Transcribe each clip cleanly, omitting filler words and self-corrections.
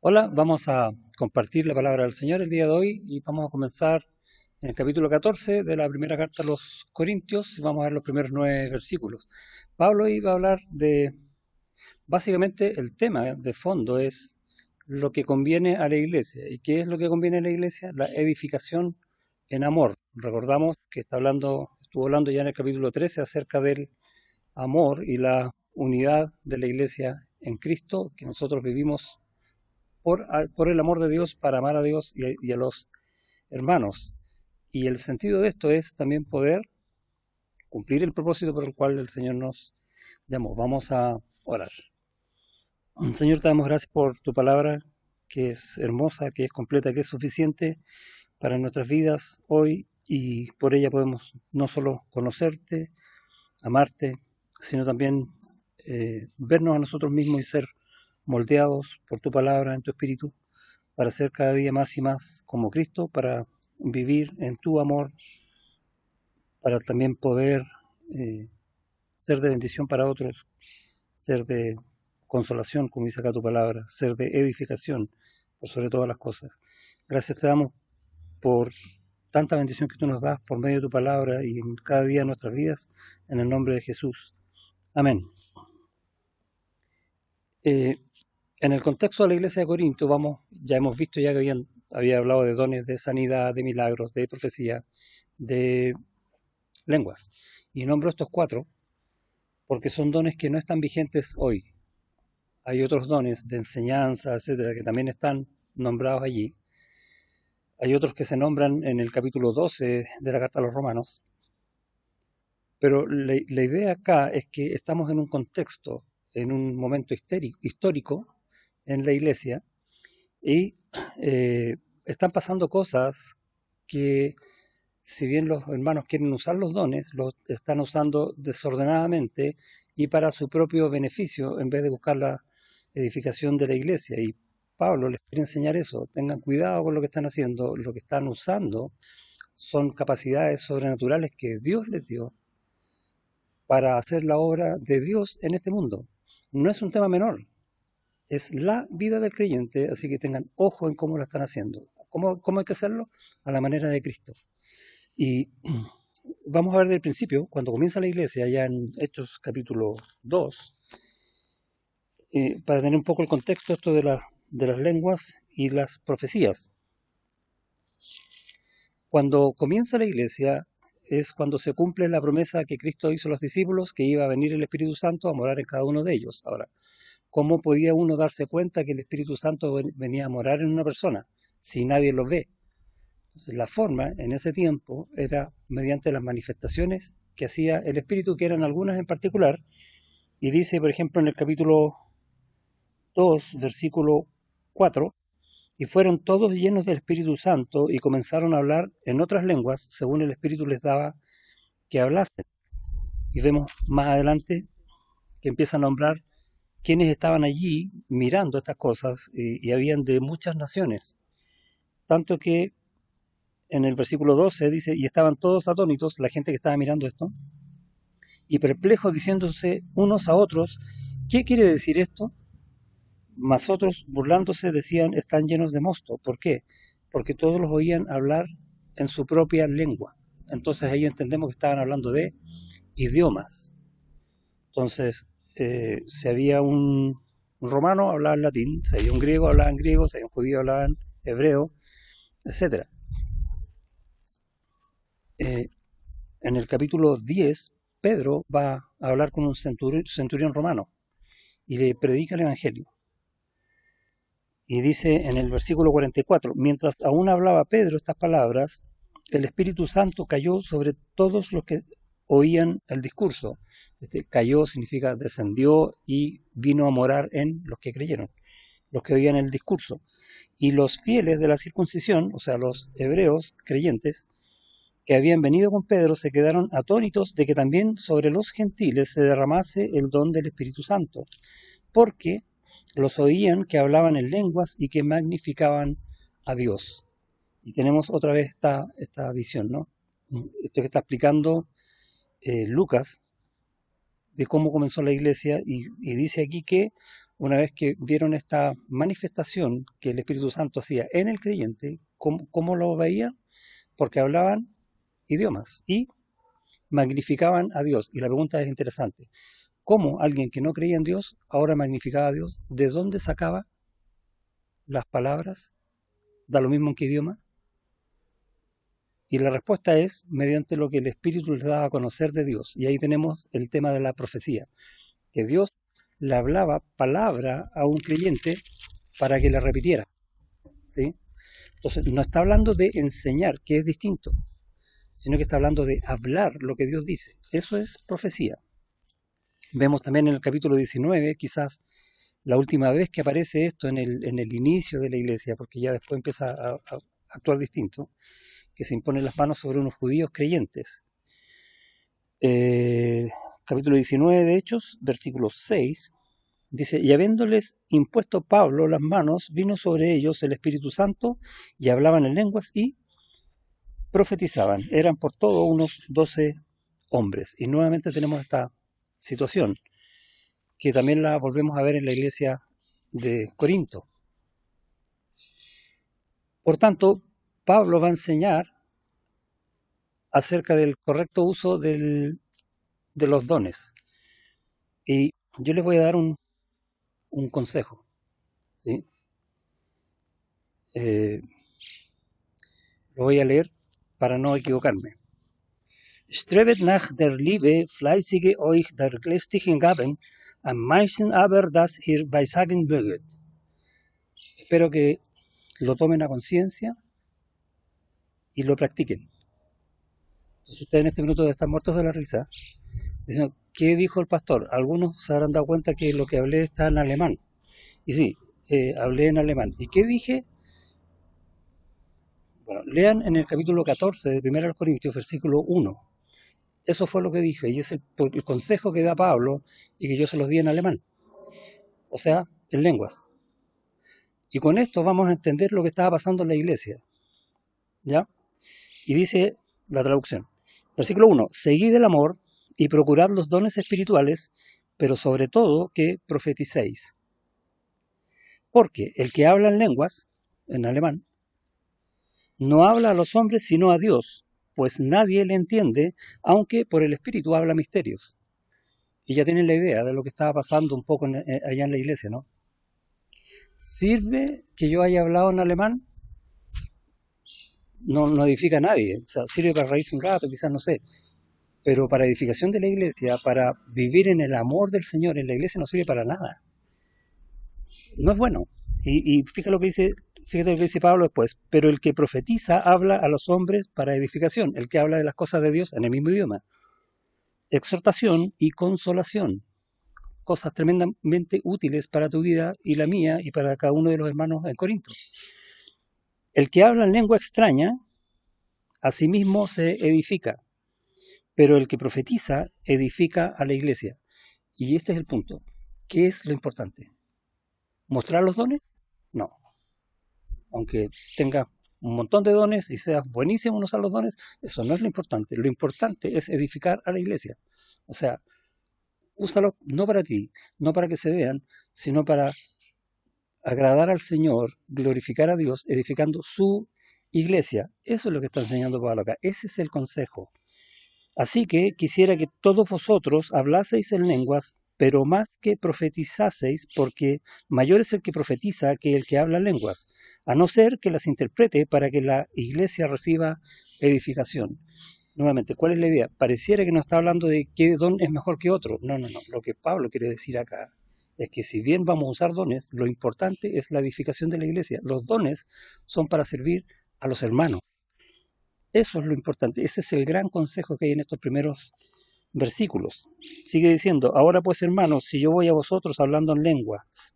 Hola, vamos a compartir la palabra del Señor el día de hoy y vamos a comenzar en el capítulo 14 de la primera carta a los Corintios y vamos a ver los primeros 9 versículos. Pablo iba a hablar de, básicamente el tema de fondo es lo que conviene a la iglesia. ¿Y qué es lo que conviene a la iglesia? La edificación en amor. Recordamos que estuvo hablando ya en el capítulo 13 acerca del amor y la unidad de la iglesia en Cristo, que nosotros vivimos por el amor de Dios para amar a Dios y a los hermanos. Y el sentido de esto es también poder cumplir el propósito por el cual el Señor nos llamó. Vamos a orar. Señor, te damos gracias por tu palabra, que es hermosa, que es completa, que es suficiente para nuestras vidas hoy, y por ella podemos no solo conocerte, amarte, sino también vernos a nosotros mismos y ser moldeados por tu palabra en tu espíritu para ser cada día más y más como Cristo, para vivir en tu amor, para también poder eh, ser de bendición para otros, ser de consolación, como dice acá tu palabra, ser de edificación, por sobre todas las cosas. Gracias te damos por tanta bendición que tú nos das por medio de tu palabra y en cada día de nuestras vidas, en el nombre de Jesús. Amén. Eh, en el contexto de la iglesia de Corinto, ya hemos visto ya que había hablado de dones de sanidad, de milagros, de profecía, de lenguas. Y nombro estos cuatro porque son dones que no están vigentes hoy. Hay otros dones de enseñanza, etcétera, que también están nombrados allí. Hay otros que se nombran en el capítulo 12 de la Carta a los Romanos. Pero la idea acá es que estamos en un contexto, en un momento histórico en la iglesia, y están pasando cosas que, si bien los hermanos quieren usar los dones, los están usando desordenadamente y para su propio beneficio en vez de buscar la edificación de la iglesia. Y Pablo les quiere enseñar eso. Tengan cuidado con lo que están haciendo. Lo que están usando son capacidades sobrenaturales que Dios les dio para hacer la obra de Dios en este mundo. No es un tema menor, es la vida del creyente, así que tengan ojo en cómo lo están haciendo. ¿Cómo hay que hacerlo? A la manera de Cristo. Y vamos a ver del principio, cuando comienza la iglesia, ya en Hechos capítulo 2, para tener un poco el contexto esto de las lenguas y las profecías. Cuando comienza la iglesia es cuando se cumple la promesa que Cristo hizo a los discípulos, que iba a venir el Espíritu Santo a morar en cada uno de ellos. Ahora, ¿cómo podía uno darse cuenta que el Espíritu Santo venía a morar en una persona si nadie lo ve? Entonces, la forma en ese tiempo era mediante las manifestaciones que hacía el Espíritu, que eran algunas en particular, y dice, por ejemplo, en el capítulo 2, versículo 4, y fueron todos llenos del Espíritu Santo y comenzaron a hablar en otras lenguas según el Espíritu les daba que hablasen. Y vemos más adelante que empieza a nombrar quienes estaban allí mirando estas cosas, y habían de muchas naciones. Tanto que en el versículo 12 dice, y estaban todos atónitos, la gente que estaba mirando esto, y perplejos diciéndose unos a otros, ¿qué quiere decir esto? Mas otros, burlándose, decían, están llenos de mosto. ¿Por qué? Porque todos los oían hablar en su propia lengua. Entonces ahí entendemos que estaban hablando de idiomas. Entonces, si había un romano, hablaba en latín; si había un griego, hablaba en griego; si había un judío, hablaba en hebreo, etc. Eh, en el capítulo 10, Pedro va a hablar con un centurión romano y le predica el Evangelio. Y dice en el versículo 44, mientras aún hablaba Pedro estas palabras, el Espíritu Santo cayó sobre todos los que oían el discurso. Cayó significa descendió y vino a morar en los que creyeron, los que oían el discurso. Y los fieles de la circuncisión, o sea, los hebreos creyentes, que habían venido con Pedro, se quedaron atónitos de que también sobre los gentiles se derramase el don del Espíritu Santo, porque los oían que hablaban en lenguas y que magnificaban a Dios. Y tenemos otra vez esta visión, ¿no? Esto que está explicando Lucas, de cómo comenzó la iglesia, y dice aquí que una vez que vieron esta manifestación que el Espíritu Santo hacía en el creyente, ¿cómo lo veían? Porque hablaban idiomas y magnificaban a Dios. Y la pregunta es interesante. ¿Cómo alguien que no creía en Dios ahora magnificaba a Dios? ¿De dónde sacaba las palabras? ¿Da lo mismo en qué idioma? Y la respuesta es mediante lo que el Espíritu les daba a conocer de Dios. Y ahí tenemos el tema de la profecía, que Dios le hablaba palabra a un creyente para que la repitiera, ¿sí? Entonces, no está hablando de enseñar, que es distinto, sino que está hablando de hablar lo que Dios dice. Eso es profecía. Vemos también en el capítulo 19, quizás la última vez que aparece esto en el inicio de la iglesia, porque ya después empieza a actuar distinto, que se imponen las manos sobre unos judíos creyentes. Capítulo 19 de Hechos, versículo 6, dice, y habiéndoles impuesto Pablo las manos, vino sobre ellos el Espíritu Santo, y hablaban en lenguas y profetizaban. Eran por todo unos 12 hombres. Y nuevamente tenemos esta situación, que también la volvemos a ver en la iglesia de Corinto. Por tanto, Pablo va a enseñar acerca del correcto uso de los dones. Y yo les voy a dar un consejo, ¿sí? Lo voy a leer para no equivocarme. Strebet nach der Liebe, fleißige euch der geistlichen Gaben, am meisten aber das ihr beisagen möget. Espero que lo tomen a conciencia y lo practiquen. Entonces, ustedes en este minuto están muertos de la risa, diciendo, ¿qué dijo el pastor? Algunos se habrán dado cuenta que lo que hablé está en alemán. Y sí, hablé en alemán. ¿Y qué dije? Bueno, lean en el capítulo 14 de 1 Corintios, versículo 1. Eso fue lo que dije, y es el consejo que da Pablo y que yo se los di en alemán. O sea, en lenguas. Y con esto vamos a entender lo que estaba pasando en la iglesia. ¿Ya? Y dice la traducción. Versículo 1. Seguid el amor y procurad los dones espirituales, pero sobre todo que profeticéis. Porque el que habla en lenguas, en alemán, no habla a los hombres sino a Dios, pues nadie le entiende, aunque por el Espíritu habla misterios. Y ya tienen la idea de lo que estaba pasando un poco allá en la iglesia, ¿no? ¿Sirve que yo haya hablado en alemán? No edifica a nadie. O sea, sirve para reírse un rato, quizás, no sé. Pero para edificación de la iglesia, para vivir en el amor del Señor en la iglesia, no sirve para nada. No es bueno. Y fíjate lo que dice Pablo después. Pero el que profetiza habla a los hombres para edificación. El que habla de las cosas de Dios en el mismo idioma. Exhortación y consolación. Cosas tremendamente útiles para tu vida y la mía y para cada uno de los hermanos en Corinto. El que habla en lengua extraña, a sí mismo se edifica, pero el que profetiza edifica a la iglesia. Y este es el punto. ¿Qué es lo importante? ¿Mostrar los dones? No. Aunque tengas un montón de dones y seas buenísimo en usar los dones, eso no es lo importante. Lo importante es edificar a la iglesia. O sea, úsalo no para ti, no para que se vean, sino para agradar al Señor, glorificar a Dios, edificando su iglesia. Eso es lo que está enseñando Pablo acá. Ese es el consejo. Así que quisiera que todos vosotros hablaseis en lenguas, pero más que profetizaseis, porque mayor es el que profetiza que el que habla lenguas, a no ser que las interprete para que la iglesia reciba edificación. Nuevamente, ¿cuál es la idea? Pareciera que no está hablando de qué don es mejor que otro. No. Lo que Pablo quiere decir acá es que si bien vamos a usar dones, lo importante es la edificación de la iglesia. Los dones son para servir a los hermanos. Eso es lo importante. Ese es el gran consejo que hay en estos primeros versículos. Sigue diciendo, ahora pues hermanos, si yo voy a vosotros hablando en lenguas,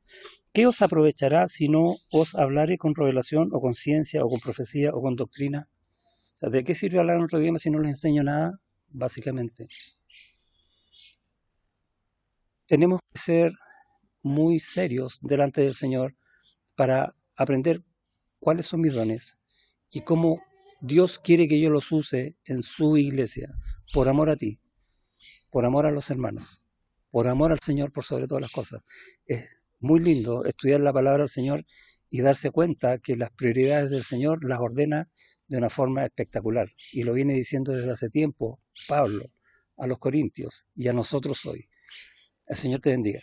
¿qué os aprovechará si no os hablare con revelación o con ciencia o con profecía o con doctrina? O sea, ¿de qué sirve hablar en otro idioma si no les enseño nada? Básicamente. Tenemos que ser muy serios delante del Señor para aprender cuáles son mis dones y cómo Dios quiere que yo los use en su iglesia, por amor a ti, por amor a los hermanos, por amor al Señor por sobre todas las cosas. Es muy lindo estudiar la palabra del Señor y darse cuenta que las prioridades del Señor las ordena de una forma espectacular. Y lo viene diciendo desde hace tiempo Pablo a los corintios y a nosotros hoy. El Señor te bendiga.